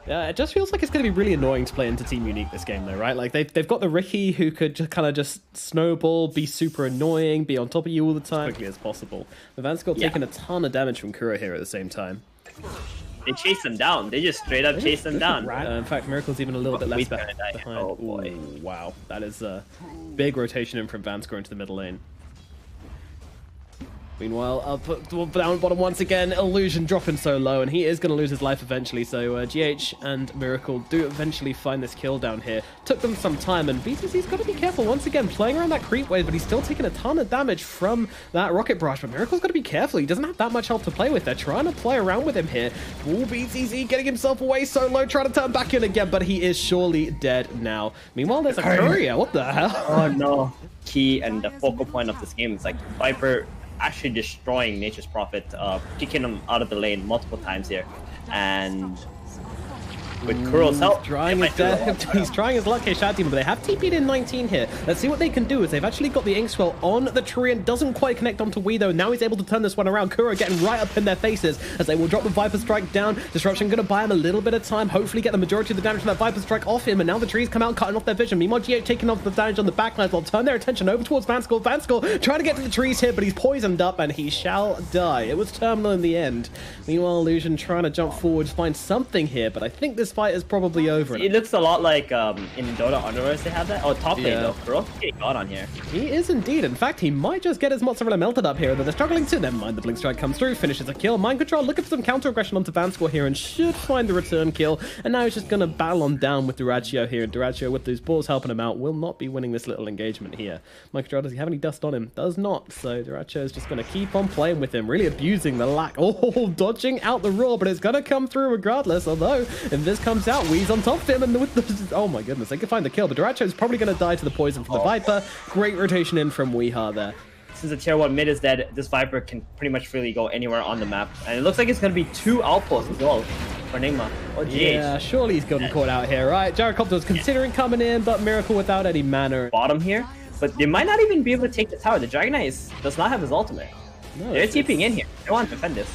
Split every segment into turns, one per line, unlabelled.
Yeah, it just feels like it's going to be really annoying to play into Team Unique this game, though, right? Like, they've got the Ricky who could just kind of just snowball, be super annoying, be on top of you all the time as quickly as possible. But Vanskell taking a ton of damage from Kura here at the same time.
They chase them down. They just straight up chase them down.
In fact, Miracle's even a little bit less behind.
Oh boy.
Ooh, wow, that is a big rotation in from Vanskell into the middle lane. Meanwhile, I'll put down bottom once again. Illusion dropping so low, and he is going to lose his life eventually. So GH and Miracle do eventually find this kill down here. Took them some time, and BCC's got to be careful once again, playing around that creep wave, but he's still taking a ton of damage from that rocket barrage. But Miracle's got to be careful. He doesn't have that much health to play with. They're trying to play around with him here. Ooh, BCC getting himself away so low, trying to turn back in again, but he is surely dead now. Meanwhile, there's a courier. What the hell?
Oh no. Key and the focal point of this game is like Viper actually destroying Nature's Prophet, kicking him out of the lane multiple times here, and with Kuro's help,
he's trying his luck here, Shad Demon, but they have TP'd in 19 here. Let's see what they can do, as they've actually got the Inkswell on the Treant. Doesn't quite connect onto Wii, though. Now he's able to turn this one around. Kuro getting right up in their faces, as they will drop the Viper Strike down. Disruption going to buy him a little bit of time, hopefully get the majority of the damage from that Viper Strike off him, and now the trees come out, cutting off their vision. Meanwhile, GH taking off the damage on the backlines. They'll turn their attention over towards Vanskell. Vanskell trying to get to the trees here, but he's poisoned up, and he shall die. It was terminal in the end. Meanwhile, Illusion trying to jump forward, find something here, but I think this fight is probably over.
It looks a lot like in Dota Underworlds they have that. Oh, top lane though. Kuro's getting got on here.
He is indeed. In fact, he might just get his mozzarella melted up here, though they're struggling to. Never mind, the Blink Strike comes through, finishes a kill. Mind Control looking for some counter aggression onto Vanskell here and should find the return kill. And now he's just going to battle on down with Duraccio here. And Duraccio, with those balls helping him out, will not be winning this little engagement here. Mind Control, does he have any dust on him? Does not. So Duraccio is just going to keep on playing with him, really abusing the lack. Oh, dodging out the roar, but it's going to come through regardless. Although, if this comes out, Wee's on top of him, and with the oh my goodness, they can find the kill, but Duraccio is probably going to die to the poison from the Viper. Great rotation in from Weeha there.
Since the tier 1 mid is dead, this Viper can pretty much freely go anywhere on the map. And it looks like it's going to be 2 outposts as well for Nigma. Oh, GH.
Yeah, surely he's gotten caught out here, right? Gyrocopter's considering coming in, but Miracle without any mana.
Bottom here, but they might not even be able to take the tower. The Dragon Knight does not have his ultimate. No, they're TPing in here. They want to defend this.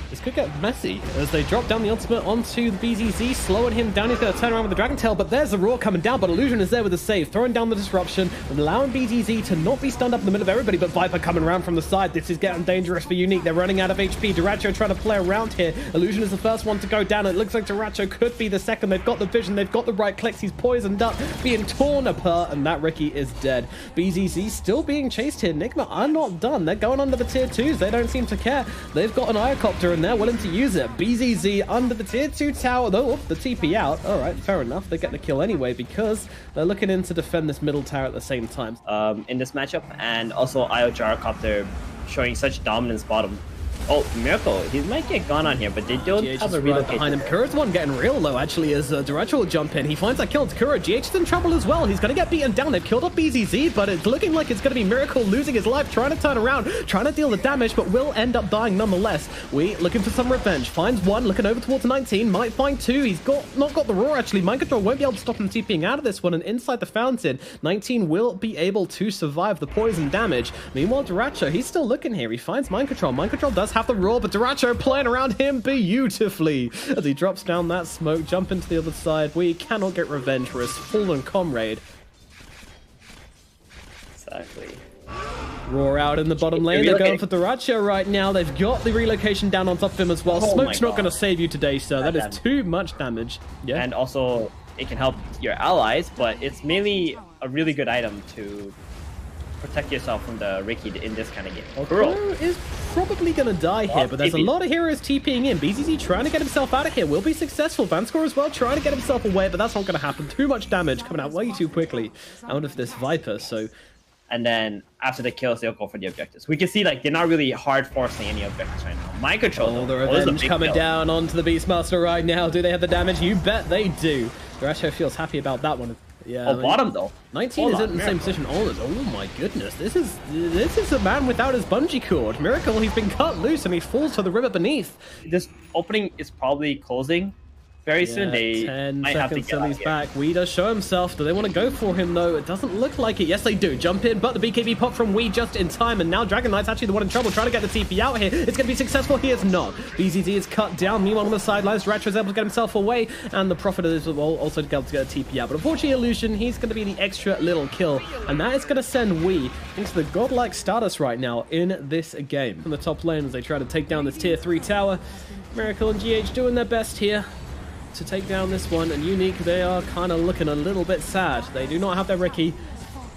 This could get messy as they drop down the ultimate onto the BZZ, slowing him down. He's going to turn around with the Dragon Tail, but there's the Roar coming down, but Illusion is there with the save, throwing down the disruption, and allowing BZZ to not be stunned up in the middle of everybody, but Viper coming around from the side. This is getting dangerous for Unique. They're running out of HP. Duraccio trying to play around here. Illusion is the first one to go down. It looks like Duraccio could be the second. They've got the vision. They've got the right clicks. He's poisoned up, being torn apart, and that Ricky is dead. BZZ still being chased here. Nigma are not done. They're going under the tier 2s. They don't seem to care. They've got an Iocopter, and they're willing to use it. BZZ under the tier 2 tower, though. The TP out. All right, fair enough. They get the kill anyway because they're looking in to defend this middle tower at the same time.
In this matchup, and also Io Gyrocopter showing such dominance bottom. Oh, Miracle. He might get gone on here, but they don't have a relocation.
Behind him. Kura's one getting real low, actually, as Duraccio will jump in. He finds that kill to Kura. GH is in trouble as well. He's going to get beaten down. They've killed up BZZ, but it's looking like it's going to be Miracle losing his life, trying to turn around, trying to deal the damage, but will end up dying nonetheless. We looking for some revenge. Finds one, looking over towards 19. Might find 2. He's not got the Roar, actually. Mind Control won't be able to stop him TPing out of this one, and inside the fountain, 19 will be able to survive the poison damage. Meanwhile, Duraccio, he's still looking here. He finds Mind Control. Mind Control does have the Roar, but Duraccio playing around him beautifully as he drops down that smoke, jump into the other side. We cannot get revenge for his fallen comrade.
Exactly.
Roar out in the bottom lane. They're going for Duraccio right now. They've got the relocation down on top of him as well. Smoke's not going to save you today, sir. That is too much damage. Yeah.
And also, it can help your allies, but it's mainly a really good item to protect yourself from the Ricky in this kind of game.
Kuro is probably going to die here, but there's a lot of heroes TPing in. BZZ trying to get himself out of here. Will be successful. Vanskell as well trying to get himself away, but that's not going to happen. Too much damage coming out way too quickly out of this Viper, so...
And then after the kills, they'll go for the objectives. We can see like they're not really hard forcing any objectives right now. Mind Control.
Oh, the revenge coming down onto the Beastmaster right now. Do they have the damage? You bet they do. Duraccio feels happy about that one. Yeah.
Oh, bottom though.
19 isn't in the same position. Oh my goodness. This is a man without his bungee cord. Miracle, he's been cut loose and he falls to the river beneath.
This opening is probably closing very soon they
10
might have to
seconds
get
till
out
he's
here.
back. Wee does show himself. Do they want to go for him, though? It doesn't look like it. Yes, they do. Jump in, but the BKB pop from Wee just in time, and now Dragon Knight's actually the one in trouble, trying to get the TP out here. It's going to be successful. He is not. BZZ is cut down. Meanwhile, on the sidelines, Ratcho's able to get himself away, and the Prophet is also able to get a TP out. But unfortunately, Illusion, he's going to be the extra little kill, and that is going to send Wee into the godlike status right now in this game. From the top lane, as they try to take down this tier 3 tower, Miracle and GH doing their best here to take down this one, and Unique, they are kind of looking a little bit sad. They do not have their Ricky,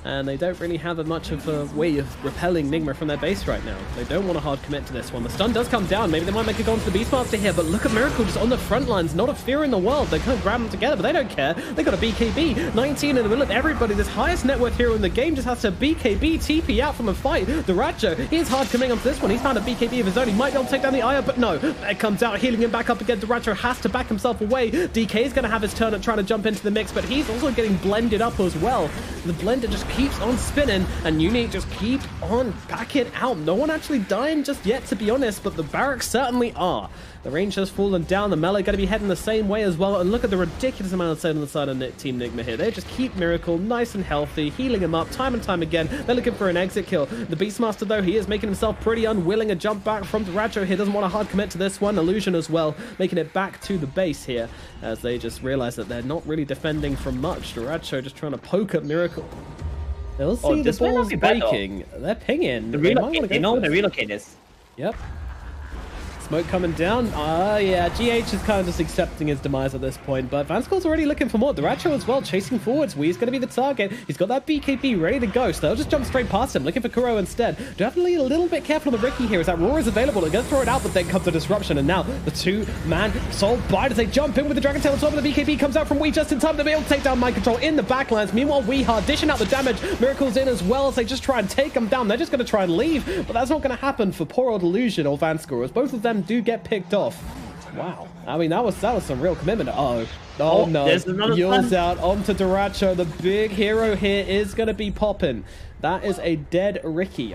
and they don't really have much of a way of repelling Nigma from their base right now. They don't want to hard commit to this one. The stun does come down. Maybe they might make it go into the Beastmaster here, but look at Miracle just on the front lines. Not a fear in the world. They can't grab them together, but they don't care. They got a BKB. 19 in the middle of everybody. This highest net worth hero in the game just has to BKB TP out from a fight. The Ratcho, he is hard committing onto this one. He's found a BKB of his own. He might be able to take down the Aya, but no. It comes out, healing him back up again. The Ratcho has to back himself away. DK is going to have his turn at trying to jump into the mix, but he's also getting blended up as well. The blender just keeps on spinning, and Unique just keep on backing out. No one actually dying just yet, to be honest, but the barracks certainly are. The range has fallen down. The melee going to be heading the same way as well. And look at the ridiculous amount of sand on the side of Team Nigma here. They just keep Miracle nice and healthy, healing him up time and time again. They're looking for an exit kill. The Beastmaster, though, he is making himself pretty unwilling. A jump back from the Ratcho here. Doesn't want to hard commit to this one. Illusion as well, making it back to the base here as they just realize that they're not really defending from much. The Ratcho just trying to poke at Miracle. They'll see the balls breaking. They're pinging.
They know where the relocate is.
Yep. Smoke coming down. Yeah, GH is kind of just accepting his demise at this point, but Vanscore's already looking for more. Duracho as well, chasing forwards. Wee's going to be the target. He's got that BKB ready to go, so they'll just jump straight past him, looking for Kuro instead. Definitely a little bit careful on the Ricky here, as that Roar is available. They're going to throw it out, but then comes the disruption, and now the two-man soul bite as they jump in with the Dragon Tail on top of the BKB. Comes out from Wee just in time to be able to take down Mind Control in the backlines. Meanwhile, Wee hard dishing out the damage. Miracle's in as well as they just try and take him down. They're just going to try and leave, but that's not going to happen for poor old Illusion or Vanscore, as both of them do get picked off. Wow. I mean, that was some real commitment. Oh no. Yule's out onto Duracho. The big hero here is going to be popping. That is a dead Ricky.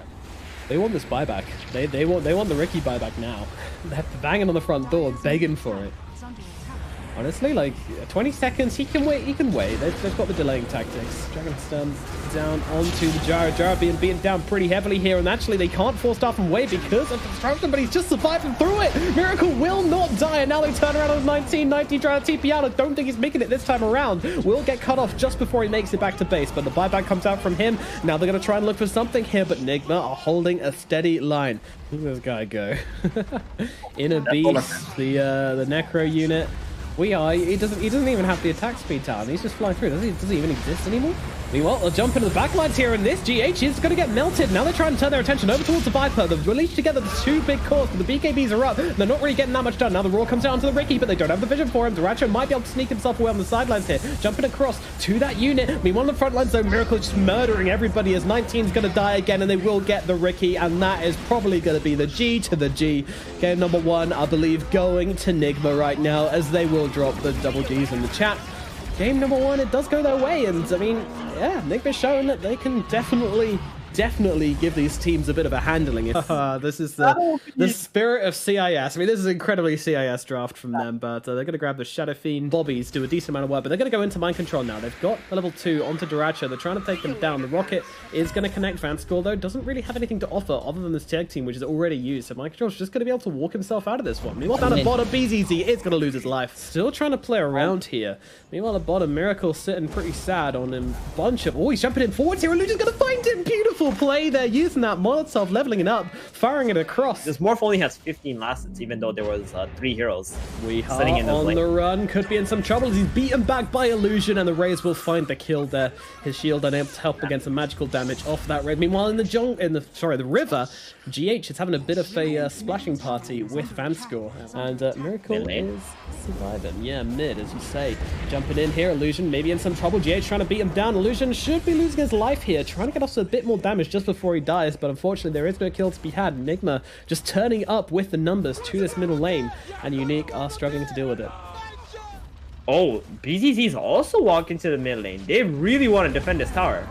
They want this buyback. They want the Ricky buyback now. They're banging on the front door, begging for it. Honestly, like 20 seconds, he can wait. They've got the delaying tactics. Dragon stun down onto the Jara. Jara being beaten down pretty heavily here, and actually they can't force Star from way because of the disruption, but he's just surviving through it. Miracle will not die, and now they turn around on 19 trying to TP out. I don't think he's making it this time around. Will get cut off just before he makes it back to base, but the buyback comes out from him. Now they're going to try and look for something here, but Nigma are holding a steady line. Look at this guy go. Inner Beast, the Necro unit. He doesn't even have the attack speed talent. He's just flying through. Does he even exist anymore? Meanwhile, they'll jump into the backlines here, and this GH is going to get melted. Now they're trying to turn their attention over towards the Viper. They've released together the two big cores, but the BKBs are up. They're not really getting that much done. Now the Roar comes down to the Ricky, but they don't have the vision for him. Duracho might be able to sneak himself away on the sidelines here. Jumping across to that unit. Meanwhile, on the front lines, though, Miracle just murdering everybody as 19's going to die again, and they will get the Ricky, and that is probably going to be the G to the G. Game number 1, I believe, going to Nigma right now, as they will drop the double G's in the chat. Game number 1, it does go their way, and I mean, yeah, Nigma's showing that they can definitely give these teams a bit of a handling. This is the spirit of CIS. I mean, this is an incredibly CIS draft from them, but they're going to grab the Shadow Fiend Bobbies, do a decent amount of work, but they're going to go into Mind Control now. They've got a level 2 onto Duracho. They're trying to take them down. The Rocket is going to connect. Vanscore, though, doesn't really have anything to offer other than this tag team, which is already used, so Mind Control's just going to be able to walk himself out of this one. Meanwhile, down at bottom, BZZ is going to lose his life. Still trying to play around here. Meanwhile, at bottom, Miracle sitting pretty sad on a bunch of... Oh, he's jumping in forwards here. Illusion's going to find him. Beautiful play there. Using that Molotov, leveling it up, firing it across.
This Morph only has 15 last, even though there was 3 heroes.
We are on the run. Could be in some trouble. He's beaten back by Illusion, and the Rays will find the kill there. His shield unable to help against the magical damage off that Red. Meanwhile, in the river, GH is having a bit of a splashing party with Vanscore, and Miracle is surviving. Yeah, mid, as you say. Jumping in here, Illusion maybe in some trouble. GH trying to beat him down. Illusion should be losing his life here, trying to get off to a bit more damage just before he dies, but unfortunately there is no kill to be had. Nigma just turning up with the numbers to this middle lane, and Unique are struggling to deal with it.
Oh, BZZ's also walking to the mid lane. They really want to defend this tower.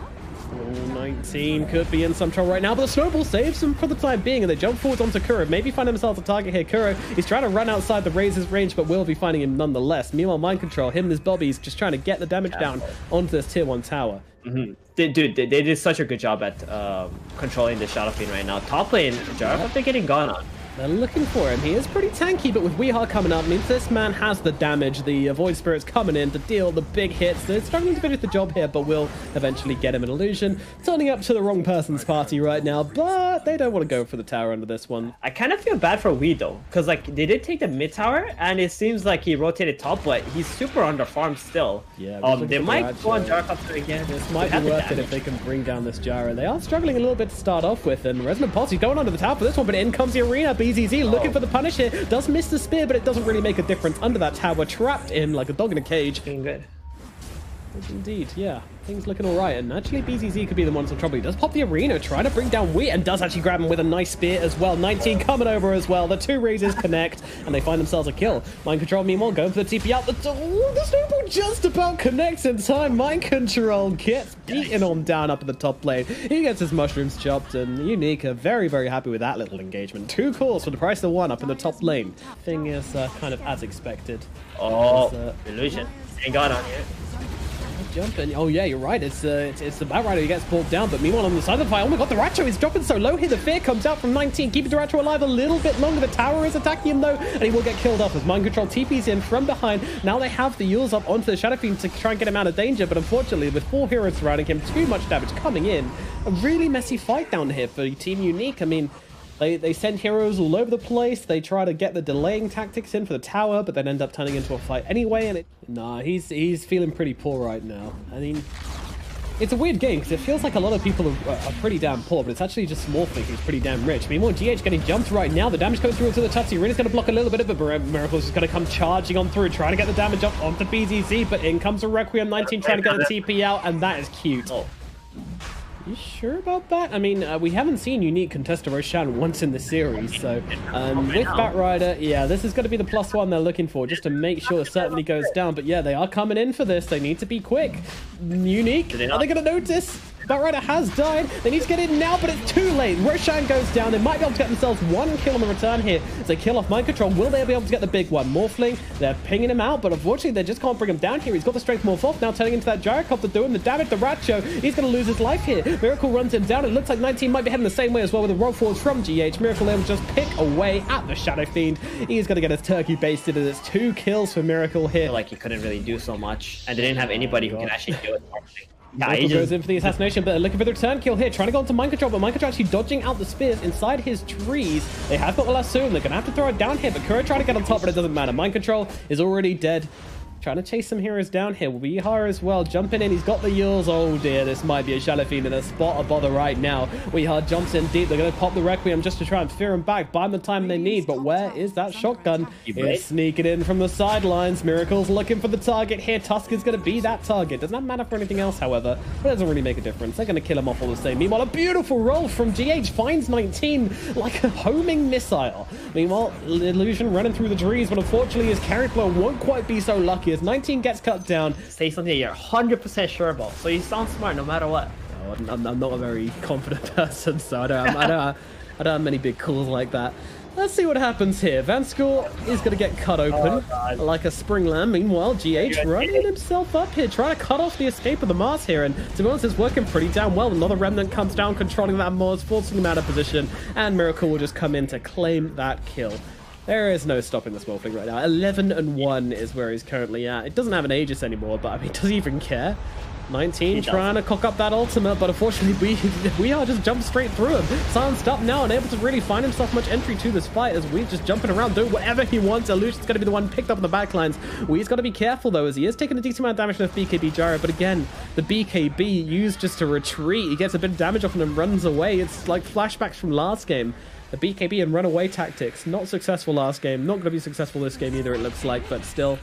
19 could be in some trouble right now, but the snowball saves him for the time being, and they jump forwards onto Kuro. Maybe find themselves a target here. Kuro, he's trying to run outside the Razor's range, but will be finding him nonetheless. Meanwhile, Mind Control, him and his Bobby's just trying to get the damage down onto this tier 1 tower.
They did such a good job at controlling the Shadow Fiend right now. Top lane, Jarvan, they're getting gone on.
They're looking for him. He is pretty tanky, but with Weehaw coming up, means this man has the damage. The Void Spirit's coming in to deal the big hits. They're struggling to finish the job here, but will eventually get him an illusion. Turning up to the wrong person's party right now, but they don't want to go for the tower under this one.
I kind of feel bad for Wee though, because like they did take the mid tower, and it seems like he rotated top, but he's super underfarmed still.
Yeah,
they might go on Jarvan again.
This might be worth it if they can bring down this Jara. They are struggling a little bit to start off with, and Resonant Pulse going onto the tower for this one, but in comes the arena. BZZ looking for the punish here. Does miss the spear, but it doesn't really make a difference under that tower. Trapped in like a dog in a cage.
Looking good.
Indeed, yeah. Things looking alright, and actually BZZ could be the one in trouble. He does pop the arena, trying to bring down Wheat, and does actually grab him with a nice spear as well. 19 coming over as well. The two Razors connect, and they find themselves a kill. Mind Control, meanwhile, going for the TP out. The snowball just about connects in time. Mind Control gets beaten on down up in the top lane. He gets his mushrooms chopped, and Unique are very, very happy with that little engagement. 2 calls for the price of 1 up in the top lane. Thing is kind of as expected.
Illusion. Ain't got on here.
Jumping. Oh yeah, you're right. It's the Batrider who gets pulled down, but meanwhile on the side of the fight, oh my god, the Ratcho is dropping so low here. The fear comes out from 19, keeping the Ratcho alive a little bit longer. The tower is attacking him though, and he will get killed off as Mind Control TP's in from behind. Now they have the Yules up onto the Shadow Fiend to try and get him out of danger, but unfortunately with 4 heroes surrounding him, too much damage coming in. A really messy fight down here for Team Unique. I mean, They send heroes all over the place. They try to get the delaying tactics in for the tower, but then end up turning into a fight anyway. And nah, he's feeling pretty poor right now. I mean, it's a weird game because it feels like a lot of people are pretty damn poor, but it's actually just Smallthing who's pretty damn rich. Meanwhile, GH getting jumped right now. The damage goes through into the Tutsi. Arena's going to block a little bit of it, but Miracle's just going to come charging on through, trying to get the damage up onto BZZ, but in comes a Requiem 19 trying to get the TP out, and that is cute. You sure about that? I mean, we haven't seen Unique contest a Roshan once in the series, so with Batrider, yeah, this is going to be the +1 they're looking for, just to make sure it certainly goes down. But yeah, they are coming in for this. They need to be quick. Unique, are they going to notice? Batrider has died. They need to get in now, but it's too late. Roshan goes down. They might be able to get themselves 1 kill on the return here as they kill off Mind Control. Will they be able to get the big one? Morphling, they're pinging him out, but unfortunately they just can't bring him down here. He's got the strength morph off, now turning into that Gyrocopter doing the damage. The Ratcho, he's going to lose his life here. Miracle runs him down. It looks like 19 might be heading the same way as well with a roll forwards from GH. Miracle able to just pick away at the Shadow Fiend. He's going to get his turkey basted, and it's 2 kills for Miracle here.
I feel like he couldn't really do so much, and they didn't have anybody who can actually do it properly.
Yeah, he goes in for the assassination, but they're looking for the return kill here, trying to go into Mind Control, but Mind Control actually dodging out the spears inside his trees. They have got the lasso, and they're going to have to throw it down here, but Kuro trying to get on top, but it doesn't matter. Mind Control is already dead. Trying to chase some heroes down here. Weehaw as well, jumping in. He's got the Yules. Oh dear, this might be a Shadow Fiend in a spot of bother right now. Weehaw jumps in deep. They're going to pop the Requiem just to try and fear him back, buy him the time they need. But where is that shotgun? It's sneaking in from the sidelines. Miracle's looking for the target here. Tusk is going to be that target. Does not matter for anything else, however. But it doesn't really make a difference. They're going to kill him off all the same. Meanwhile, a beautiful roll from GH finds 19 like a homing missile. Meanwhile, Illusion running through the trees, but unfortunately his carry blow won't quite be so lucky as 19 gets cut down.
Say something you're 100% sure about, so you sound smart no matter what.
No, I'm not a very confident person, so I don't have many big calls like that. Let's see what happens here. Vanscore is going to get cut open like a spring lamb. Meanwhile, GH running himself up here, trying to cut off the escape of the Mars here. And to be honest, it's working pretty damn well. Another Remnant comes down, controlling that Mars, forcing him out of position. And Miracle will just come in to claim that kill. There is no stopping the Smallthing right now. 11-1 is where he's currently at. It doesn't have an Aegis anymore, but I mean, does he even care? 19 trying to cock up that ultimate, but unfortunately we are just jumped straight through him. Silenced up now, unable to really find himself much entry to this fight as we just jumping around, doing whatever he wants. Illusion's going to be the one picked up in the backlines. We's got to be careful though, as he is taking a decent amount of damage from the BKB Gyro, but again, the BKB used just to retreat. He gets a bit of damage off and then runs away. It's like flashbacks from last game. The BKB and runaway tactics, not successful last game, not going to be successful this game either, it looks like, but still.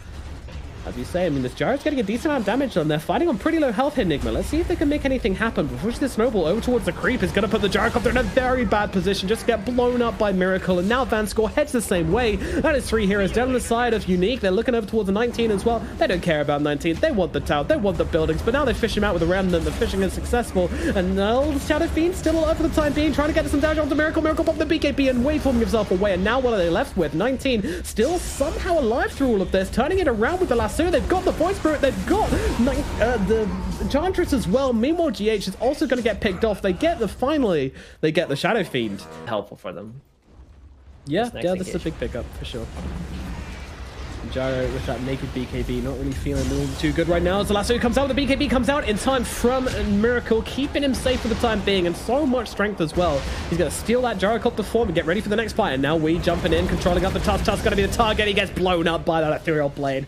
As you say, I mean, this Gyro's getting a decent amount of damage on. They're fighting on pretty low health here, Nigma. Let's see if they can make anything happen. Before this snowball over towards the creep is going to put the Gyrocopter in a very bad position, just to get blown up by Miracle. And now Vanscore heads the same way. That is 3 heroes down on the side of Unique. They're looking over towards the 19 as well. They don't care about 19. They want the tower. They want the buildings. But now they fish him out with a remnant. The fishing is successful. And now the Shadow Fiend still alive for the time being, trying to get some damage onto Miracle. Miracle popped the BKB and waveforming himself away. And now what are they left with? 19 still somehow alive through all of this, turning it around with the lasso. They've got the Void Spirit. They've got the Enchantress as well. Meanwhile, GH is also going to get picked off. They get the Shadow Fiend.
Helpful for them.
Yeah, this is a big pickup for sure. Gyro with that naked BKB, not really feeling all too good right now. As the lasso comes out, the BKB comes out in time from Miracle, keeping him safe for the time being, and so much strength as well. He's going to steal that Gyrocopter form and get ready for the next fight. And now we jumping in, controlling up the Tusk. Tusk going to be the target. He gets blown up by that ethereal blade.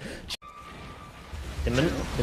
They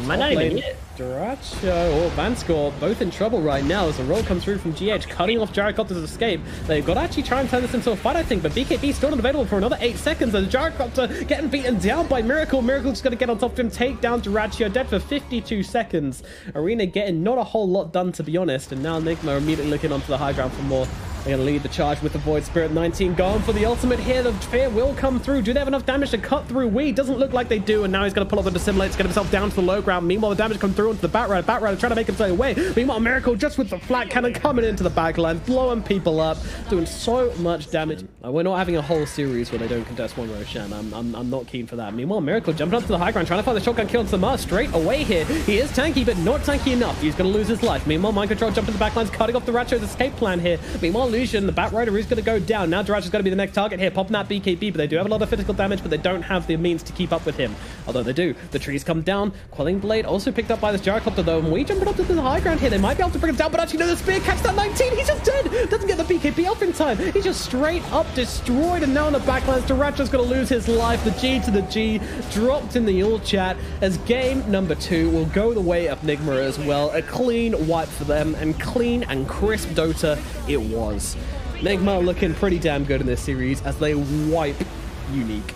might not even get it.
Duracho or Vanscore both in trouble right now as the roll comes through from GH, cutting off Gyrocopter's escape. They've got to actually try and turn this into a fight, I think, but BKB still not available for another 8 seconds as Gyrocopter getting beaten down by Miracle. Miracle's going to get on top of him, take down Duracho, dead for 52 seconds. Arena getting not a whole lot done, to be honest, and now Nigma immediately looking onto the high ground for more. They're going to lead the charge with the Void Spirit. 19 going for the ultimate here. The fear will come through. Do they have enough damage to cut through Wee? Doesn't look like they do. And now he's going to pull off the Dissimulate. Get himself down to the low ground. Meanwhile, the damage comes through onto the Batrider. Batrider trying to make himself away. Meanwhile, Miracle just with the flat cannon coming into the backline, blowing people up, doing so much damage. We're not having a whole series where they don't contest one Roshan. I'm not keen for that. Meanwhile, Miracle jumping up to the high ground, trying to find the shotgun kill on Samar straight away here. He is tanky, but not tanky enough. He's going to lose his life. Meanwhile, Mind Control jumping to the backlines, cutting off the Ratcho's escape plan here. Meanwhile, Lucian, the Batrider, is going to go down. Now Duracho's going to be the next target here, popping that BKB, but they do have a lot of physical damage, but they don't have the means to keep up with him. Although they do. The trees come down. Quelling Blade also picked up by this Gyrocopter, though, and we jumping up to the high ground here. They might be able to bring him down, but actually, no, the spear catch that 19. He's just dead. Doesn't get the BKB off in time. He's just straight up destroyed, and now on the backlines, Duracho's going to lose his life. The G to the G dropped in the all chat as game number 2 will go the way of Nigma as well. A clean wipe for them, and clean and crisp Dota it was. Nigma looking pretty damn good in this series as they wipe Unique.